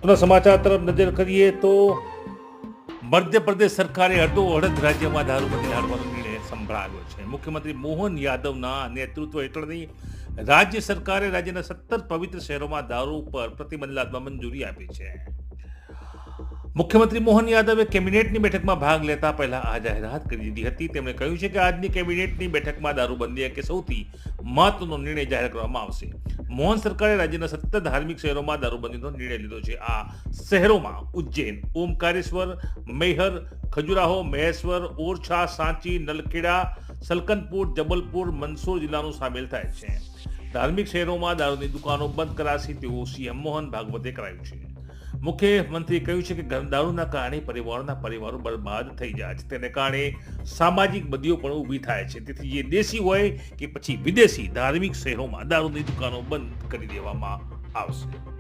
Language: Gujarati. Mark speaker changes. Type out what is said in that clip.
Speaker 1: મહત્વના સમાચાર તરફ નજર કરીએ તો મધ્યપ્રદેશ સરકારે અડધોઅડધ રાજ્યમાં દારૂબંધી લાદવાનો નિર્ણય સંભળાવ્યો છે. મુખ્યમંત્રી મોહન યાદવના નેતૃત્વ હેઠળની રાજ્ય સરકારે રાજ્યના 17 પવિત્ર શહેરોમાં દારૂ પર પ્રતિબંધ લાદવા મંજૂરી આપી છે. મુખ્યમંત્રી મોહન યાદવે કેબિનેટની બેઠકમાં ભાગ લેતા પહેલા આ જાહેરાત કરી દીધી હતી. તેમણે કહ્યું છે કે આજની કેબિનેટની બેઠકમાં દારૂબંધી અંગે સૌથી મહત્વનો નિર્ણય જાહેર કરવામાં આવશે. મોહન સરકારે રાજ્યના 17 ધાર્મિક શહેરોમાં દારૂબંધીનો નિર્ણય લીધો છે. આ શહેરોમાં ઉજ્જૈન, ઓમકારેશ્વર, મૈહર, ખજુરાહો, મહેશ્વર, ઓરછા, સાંચી, નલખેડા, સલકનપુર, જબલપુર, મંદસૌર જિલ્લાનું સામેલ થાય છે. ધાર્મિક શહેરોમાં દારૂની દુકાનો બંધ કરાશે તેવું સીએમ મોહન ભાગવતે કરાયું છે. મુખ્યમંત્રીએ કહ્યું છે કે દારૂના કારણે પરિવારો બરબાદ થઈ જાય છે. તેને કારણે સામાજિક બદીઓ પણ ઊભી થાય છે. તેથી જે દેશી હોય કે પછી વિદેશી ધાર્મિક શહેરોમાં દારૂની દુકાનો બંધ કરી દેવામાં આવશે.